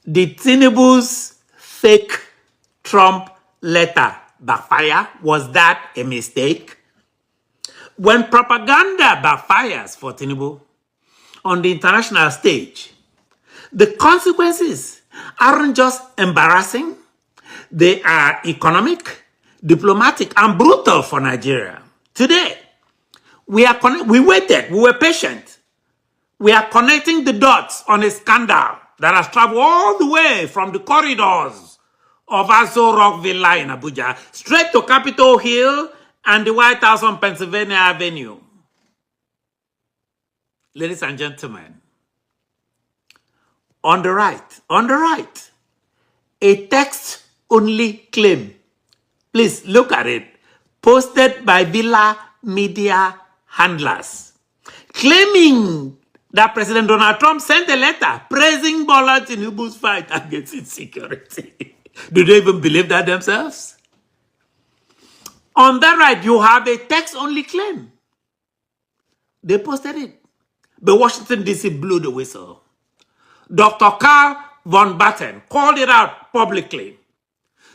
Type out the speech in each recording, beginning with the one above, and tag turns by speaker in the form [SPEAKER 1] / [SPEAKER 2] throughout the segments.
[SPEAKER 1] Did Tinubu's fake Trump letter backfire? Was that a mistake? When propaganda backfires for Tinubu on the international stage, the consequences aren't just embarrassing, they are economic, diplomatic, and brutal for Nigeria. Today, we waited, we were patient. We are connecting the dots on a scandal that has traveled all the way from the corridors of Aso Rock Villa in Abuja, straight to Capitol Hill and the White House on Pennsylvania Avenue. Ladies and gentlemen, on the right, a text-only claim. Please look at it. Posted by Villa media handlers, claiming that President Donald Trump sent a letter praising Bola Tinubu's fight against insecurity. Do they even believe that themselves? On that right, you have a text-only claim. They posted it. But Washington, D.C. blew the whistle. Dr. Karl von Batten called it out publicly.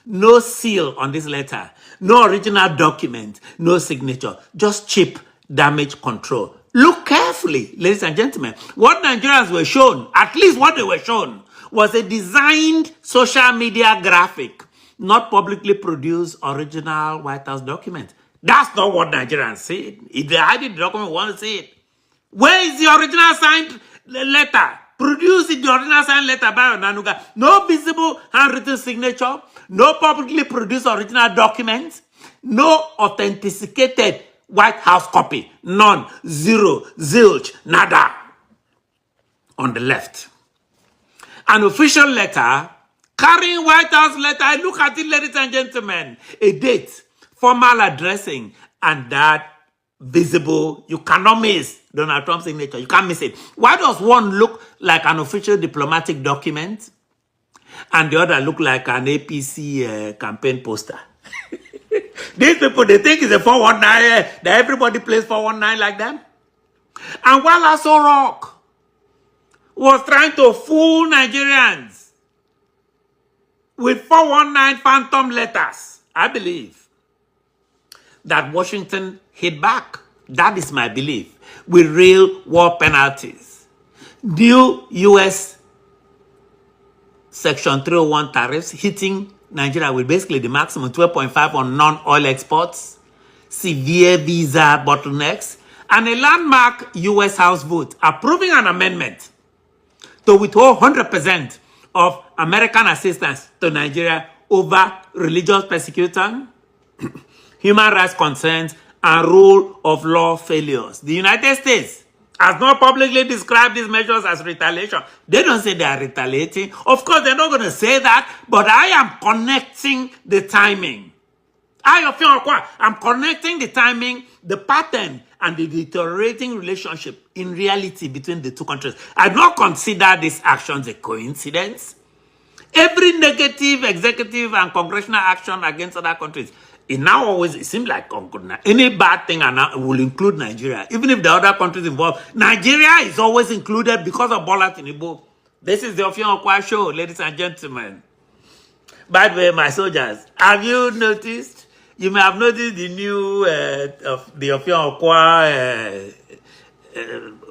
[SPEAKER 1] No seal on this letter, no original document, no signature, just cheap damage control. Look carefully, ladies and gentlemen. What Nigerians were shown, at least what they were shown, was a designed social media graphic, not publicly produced original White House document. That's not what Nigerians see. If they hide the document, we want to see it. Where is the original signed letter? Produce the original signed letter by Onanuga. No visible handwritten signature, no publicly produced original documents, no authenticated White House copy. None. Zero. Zilch. Nada. On the left. An official letter carrying White House letter. Look at it, ladies and gentlemen. A date, formal addressing, and that visible. You cannot miss Donald Trump's signature. You can't miss it. Why does one look like an official diplomatic document and the other look like an APC campaign poster? These people, they think it's a 419, that everybody plays 419 like them. And while Aso Rock was trying to fool Nigerians with 419 phantom letters, I believe that Washington hit back. That is my belief. With real war penalties. New U.S. Section 301 tariffs hitting Nigeria with basically the maximum 12.5 on non-oil exports, severe visa bottlenecks, and a landmark U.S. House vote approving an amendment to withhold 100% of American assistance to Nigeria over religious persecution, human rights concerns, and rule of law failures. The United States has not publicly described these measures as retaliation. They don't say they are retaliating. Of course, they're not going to say that, but I am connecting the timing. I'm connecting the timing, the pattern, and the deteriorating relationship in reality between the two countries. I do not consider these actions a coincidence. Every negative executive and congressional action against other countries, it seems like any bad thing will include Nigeria. Even if the other countries involved, Nigeria is always included because of Bola Tinubu. This is the Ofion Okwa show, ladies and gentlemen. By the way, my soldiers, have you noticed? You may have noticed the new the Ofion Okwa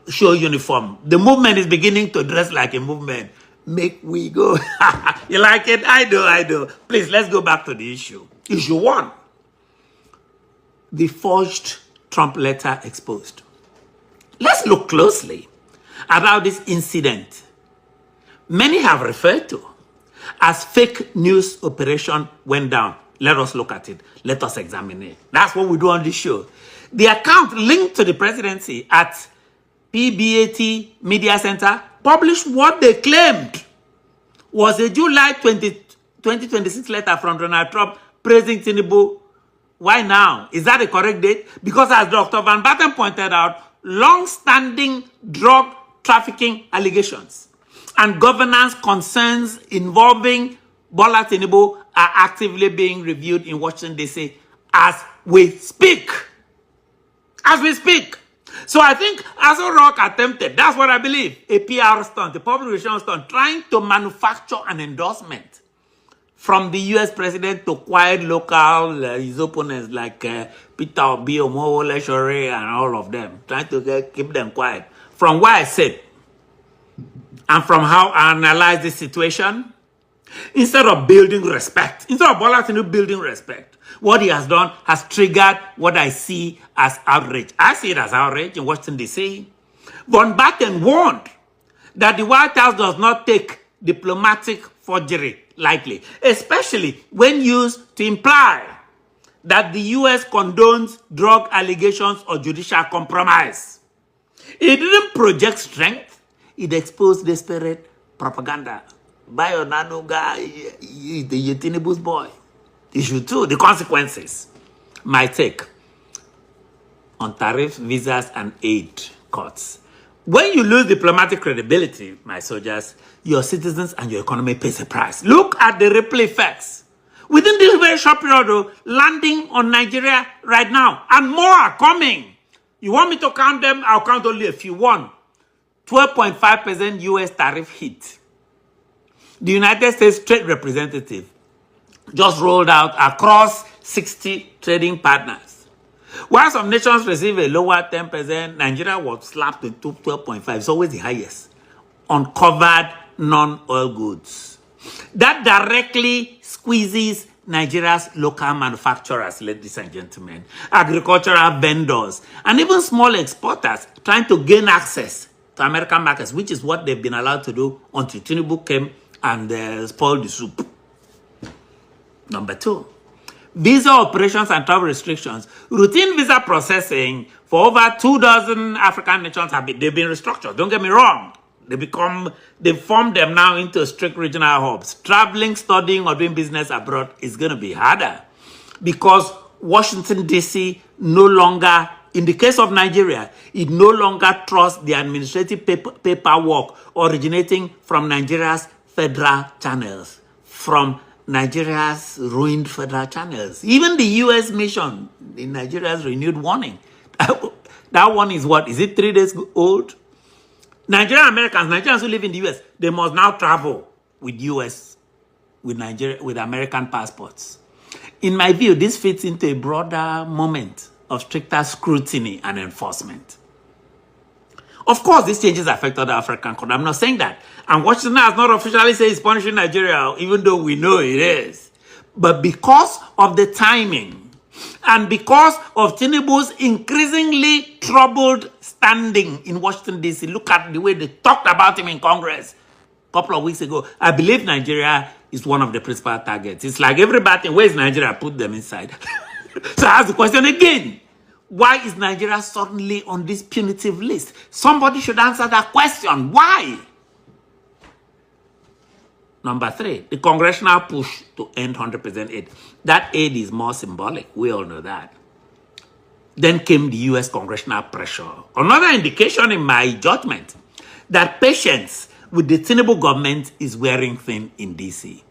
[SPEAKER 1] show uniform. The movement is beginning to dress like a movement. Make we go. You like it? I do. Please, let's go back to the issue. Issue 1. The forged Trump letter exposed. Let's look closely at how this incident many have referred to as fake news operation went down. Let us look at it. Let us examine it. That's what we do on this show. The account linked to the presidency at PBAT Media Center published what they claimed was a July 2026 letter from Donald Trump praising Tinubu. Why now? Is that a correct date? Because as Dr. Van Batten pointed out, long-standing drug trafficking allegations and governance concerns involving Bola Tinubu are actively being reviewed in Washington, D.C. as we speak. As we speak. So I think Aso Rock attempted, that's what I believe, a PR stunt, a public relations stunt, trying to manufacture an endorsement from the U.S. president to quiet local, his opponents like Peter Obi, Omowole Sore, and all of them, trying to keep them quiet. From what I said, and from how I analyze the situation, instead of building respect, instead of Bola Tinubu building respect, what he has done has triggered what I see as outrage. I see it as outrage in Washington, D.C. Von Batten warned that the White House does not take diplomatic forgery lightly, especially when used to imply that the U.S. condones drug allegations or judicial compromise. It didn't project strength. It exposed desperate propaganda. By Onanuga, the Tinubu's boy. Issue 2, the consequences. My take on tariffs, visas, and aid cuts. When you lose diplomatic credibility, my soldiers, your citizens and your economy pays a price. Look at the ripple effects. Within this very short period, landing on Nigeria right now, and more are coming. You want me to count them? I'll count only a few. 1, 12.5% U.S. tariff hit. The United States Trade Representative just rolled out across 60 trading partners. While some nations receive a lower 10%, Nigeria was slapped with 12.5%. It's always the highest on covered non-oil goods. That directly squeezes Nigeria's local manufacturers, ladies and gentlemen, agricultural vendors, and even small exporters trying to gain access to American markets, which is what they've been allowed to do until Tinubu came and spoiled the soup. Number 2, visa operations and travel restrictions. Routine visa processing for over 24 African nations they've been restructured. Don't get me wrong. They formed them now into strict regional hubs. Traveling, studying, or doing business abroad is going to be harder because Washington, D.C. no longer, in the case of Nigeria, it no longer trusts the administrative paperwork originating from Nigeria's federal channels, from Nigeria's ruined federal channels. Even the U.S. mission in Nigeria's renewed warning. That one is what? Is it 3 days old? Nigerian Americans, Nigerians who live in the U.S., they must now travel with with American passports. In my view, this fits into a broader moment of stricter scrutiny and enforcement. Of course, these changes affect other African countries. I'm not saying that. And Washington has not officially said it's punishing Nigeria, even though we know it is. But because of the timing and because of Tinubu's increasingly troubled standing in Washington, D.C., look at the way they talked about him in Congress a couple of weeks ago. I believe Nigeria is one of the principal targets. It's like everybody, where is Nigeria? Put them inside. So I ask the question again. Why is Nigeria suddenly on this punitive list? Somebody should answer that question. Why? Number 3, the congressional push to end 100% aid. That aid is more symbolic. We all know that. Then came the U.S. congressional pressure. Another indication in my judgment that patience with the Tinubu government is wearing thin in D.C.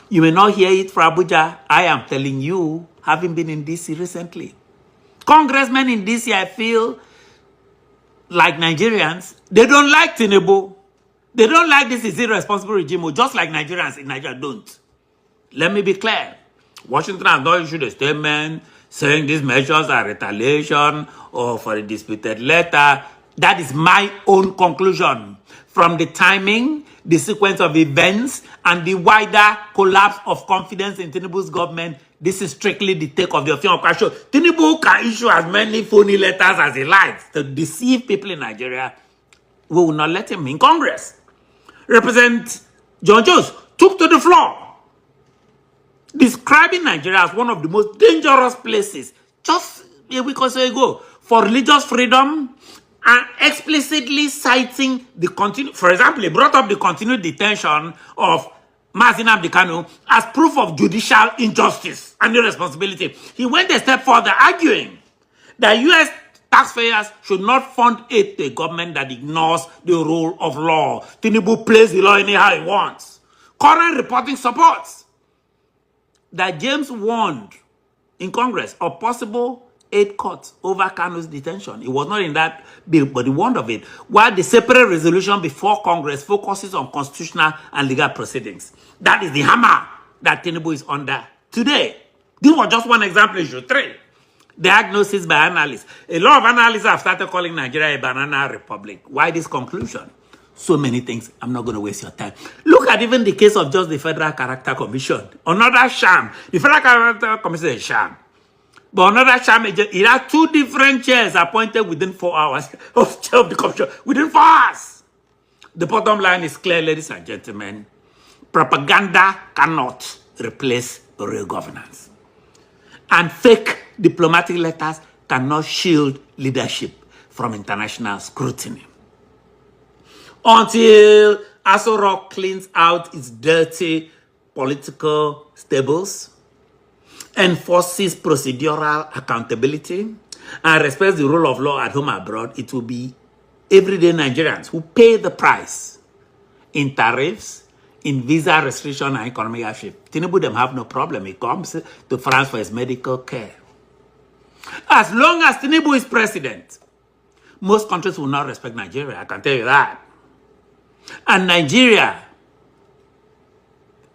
[SPEAKER 1] You may not hear it from Abuja. I am telling you, having been in D.C. recently. Congressmen in D.C., I feel like Nigerians, they don't like Tinubu. They don't like this irresponsible regime, just like Nigerians in Nigeria don't. Let me be clear. Washington has not issued a statement saying these measures are retaliation or for a disputed letter. That is my own conclusion from the timing, the sequence of events, and the wider collapse of confidence in Tinubu's government. This is strictly the take of the Ofion Okasho. Tinubu can issue as many phony letters as he likes to deceive people in Nigeria. We will not let him in Congress. Representative John Jones took to the floor, describing Nigeria as one of the most dangerous places just a week or so ago for religious freedom, and explicitly citing the for example, he brought up the continued detention of Mazi Nnamdi Kanu as proof of judicial injustice and irresponsibility. He went a step further, arguing that U.S. taxpayers should not fund aid to a government that ignores the rule of law. Tinubu plays the law anyhow he wants. Current reporting supports that James warned in Congress of possible 8 courts over Kanu's detention. It was not in that bill, but the one of it. While the separate resolution before Congress focuses on constitutional and legal proceedings. That is the hammer that Tinubu is under today. This was just one example, issue 3. Diagnosis by analysts. A lot of analysts have started calling Nigeria a banana republic. Why this conclusion? So many things. I'm not going to waste your time. Look at even the case of just the Federal Character Commission. Another sham. The Federal Character Commission is a sham. But another sham, it had 2 different chairs appointed within 4 hours of the commission. Within 4 hours. The bottom line is clear, ladies and gentlemen. Propaganda cannot replace real governance. And fake diplomatic letters cannot shield leadership from international scrutiny. Until Aso Rock cleans out its dirty political stables, enforces procedural accountability, and respects the rule of law at home and abroad, it will be everyday Nigerians who pay the price in tariffs, in visa restriction, and economic hardship. Tinubu them have no problem. He comes to France for his medical care. As long as Tinubu is president, most countries will not respect Nigeria. I can tell you that. And Nigeria,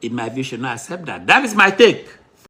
[SPEAKER 1] in my view, should not accept that. That is my take.